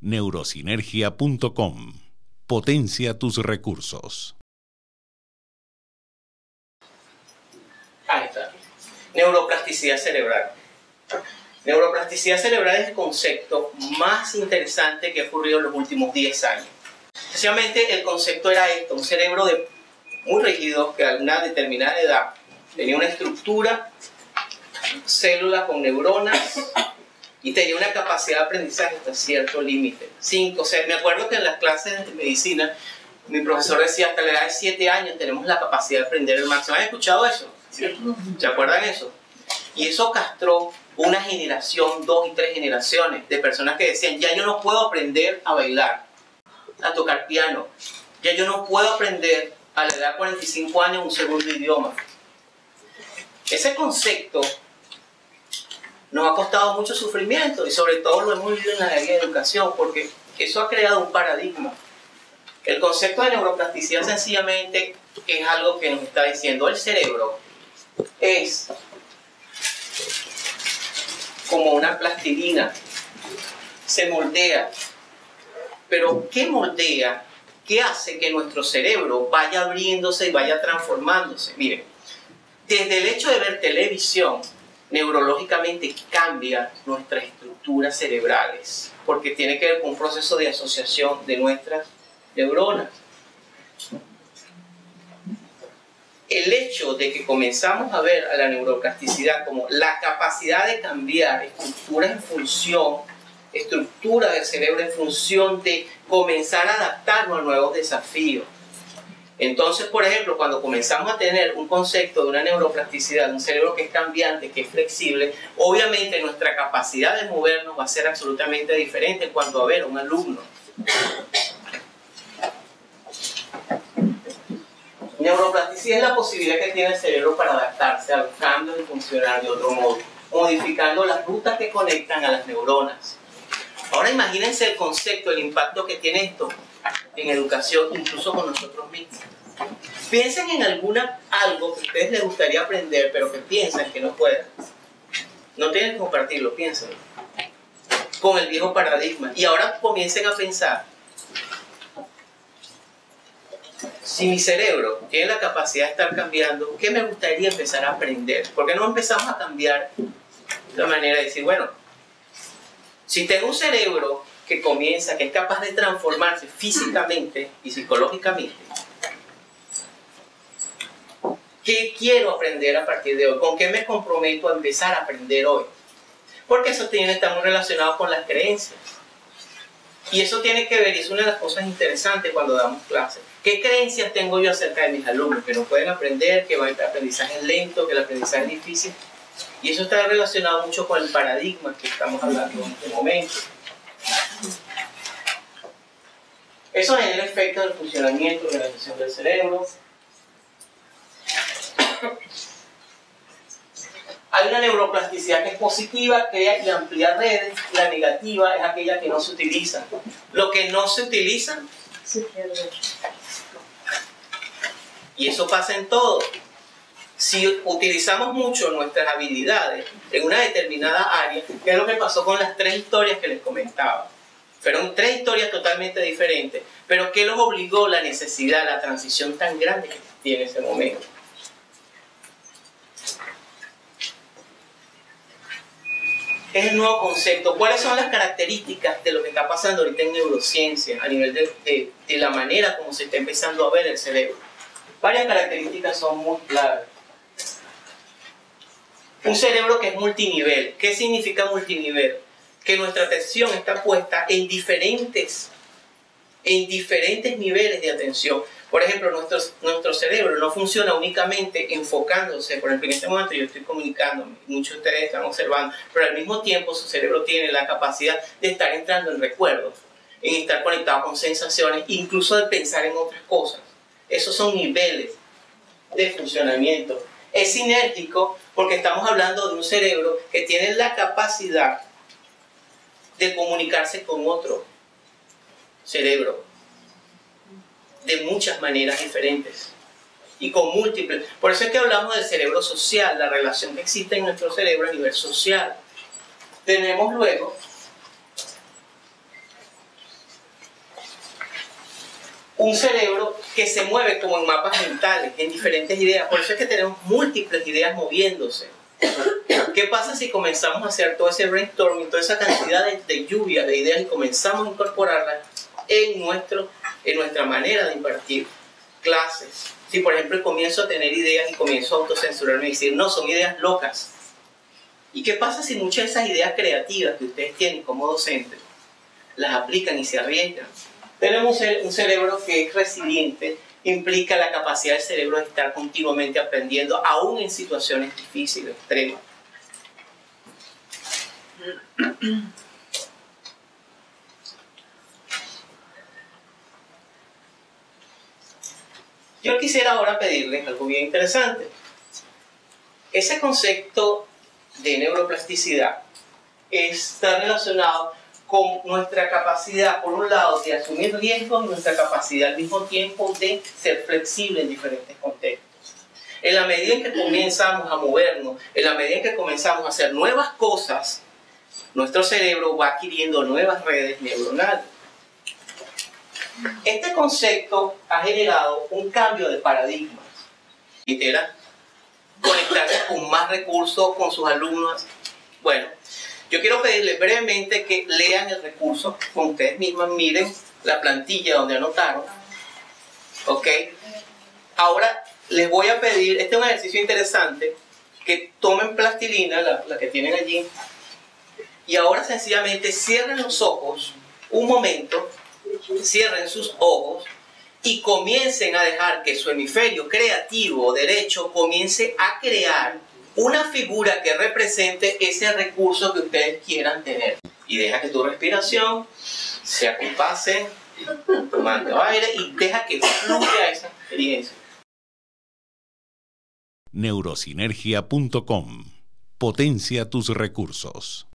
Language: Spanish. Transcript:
Neurosinergia.com. Potencia tus recursos. Ahí está. Neuroplasticidad cerebral. Neuroplasticidad cerebral es el concepto más interesante que ha ocurrido en los últimos 10 años. Especialmente el concepto era esto: un cerebro muy rígido que a una determinada edad tenía una estructura, células con neuronas, y tenía una capacidad de aprendizaje hasta cierto límite. Me acuerdo que en las clases de medicina mi profesor decía hasta la edad de 7 años tenemos la capacidad de aprender el máximo. ¿Han escuchado eso? ¿Sí? ¿Se acuerdan eso? Y eso castró una generación, 2 y 3 generaciones de personas que decían: ya yo no puedo aprender a bailar, a tocar piano, ya yo no puedo aprender a la edad de 45 años un segundo idioma. Ese concepto nos ha costado mucho sufrimiento, y sobre todo lo hemos vivido en la área de educación, porque eso ha creado un paradigma. El concepto de neuroplasticidad sencillamente es algo que nos está diciendo: el cerebro es como una plastilina, se moldea. Pero ¿qué moldea? ¿Qué hace que nuestro cerebro vaya abriéndose y vaya transformándose? Miren, desde el hecho de ver televisión, neurológicamente cambia nuestras estructuras cerebrales, porque tiene que ver con un proceso de asociación de nuestras neuronas. El hecho de que comenzamos a ver a la neuroplasticidad como la capacidad de cambiar estructura del cerebro en función de comenzar a adaptarnos a nuevos desafíos. Entonces, por ejemplo, cuando comenzamos a tener un concepto de una neuroplasticidad, de un cerebro que es cambiante, que es flexible, obviamente nuestra capacidad de movernos va a ser absolutamente diferente en cuanto a ver a un alumno. Neuroplasticidad es la posibilidad que tiene el cerebro para adaptarse a los cambios y funcionar de otro modo, modificando las rutas que conectan a las neuronas. Ahora imagínense el concepto, el impacto que tiene esto en educación, incluso con nosotros mismos. Piensen en algo que a ustedes les gustaría aprender, pero que piensan que no pueden. No tienen que compartirlo, piensen. Con el viejo paradigma. Y ahora comiencen a pensar: si mi cerebro tiene la capacidad de estar cambiando, ¿qué me gustaría empezar a aprender? ¿Por qué no empezamos a cambiar la manera de decir, bueno, si tengo un cerebro que es capaz de transformarse físicamente y psicológicamente, ¿qué quiero aprender a partir de hoy? ¿Con qué me comprometo a empezar a aprender hoy? Porque eso está muy relacionado con las creencias. Y eso tiene que ver, y es una de las cosas interesantes cuando damos clases. ¿Qué creencias tengo yo acerca de mis alumnos? Que no pueden aprender, que el aprendizaje es lento, que el aprendizaje es difícil. Y eso está relacionado mucho con el paradigma que estamos hablando en este momento. Eso genera efectos del funcionamiento y organización del cerebro. Hay una neuroplasticidad que es positiva, crea y amplía redes. La negativa es aquella que no se utiliza. Lo que no se utiliza se pierde. Y eso pasa en todo. Si utilizamos mucho nuestras habilidades en una determinada área, ¿qué es lo que pasó con las 3 historias que les comentaba? Fueron 3 historias totalmente diferentes, pero ¿qué los obligó? La necesidad, la transición tan grande que tiene ese momento. Es el nuevo concepto. ¿Cuáles son las características de lo que está pasando ahorita en neurociencia a nivel de la manera como se está empezando a ver el cerebro? Varias características son muy claras. Un cerebro que es multinivel. ¿Qué significa multinivel? Que nuestra atención está puesta en diferentes niveles de atención. Por ejemplo, nuestro cerebro no funciona únicamente enfocándose. Por ejemplo, en este momento yo estoy comunicándome, muchos de ustedes están observando, pero al mismo tiempo su cerebro tiene la capacidad de estar entrando en recuerdos, en estar conectado con sensaciones, incluso de pensar en otras cosas. Esos son niveles de funcionamiento. Es sinérgico porque estamos hablando de un cerebro que tiene la capacidad de comunicarse con otro cerebro de muchas maneras diferentes y con múltiples. Por eso es que hablamos del cerebro social, la relación que existe en nuestro cerebro a nivel social. Tenemos luego un cerebro que se mueve como en mapas mentales, en diferentes ideas. Por eso es que tenemos múltiples ideas moviéndose. ¿Qué pasa si comenzamos a hacer todo ese brainstorming, toda esa cantidad de lluvia de ideas y comenzamos a incorporarlas en nuestra manera de impartir clases? Si por ejemplo comienzo a tener ideas y comienzo a autocensurarme y decir, no, son ideas locas. ¿Y qué pasa si muchas de esas ideas creativas que ustedes tienen como docentes las aplican y se arriesgan? Tenemos un cerebro que es resiliente, implica la capacidad del cerebro de estar continuamente aprendiendo, aún en situaciones difíciles, extremas. Yo quisiera ahora pedirles algo bien interesante. Ese concepto de neuroplasticidad está relacionado con nuestra capacidad, por un lado, de asumir riesgos y nuestra capacidad al mismo tiempo de ser flexible en diferentes contextos. En la medida en que comenzamos a movernos, en la medida en que comenzamos a hacer nuevas cosas, nuestro cerebro va adquiriendo nuevas redes neuronales. Este concepto ha generado un cambio de paradigmas. Literal, conectarse con más recursos con sus alumnos. Bueno, yo quiero pedirles brevemente que lean el recurso con ustedes mismas, miren la plantilla donde anotaron. ¿Ok? Ahora les voy a pedir, este es un ejercicio interesante, que tomen plastilina, la que tienen allí, y ahora sencillamente cierren los ojos un momento, cierren sus ojos y comiencen a dejar que su hemisferio creativo derecho comience a crear una figura que represente ese recurso que ustedes quieran tener. Y deja que tu respiración se acompase, tomando aire, y deja que fluya esa experiencia. Neurosinergia.com. Potencia tus recursos.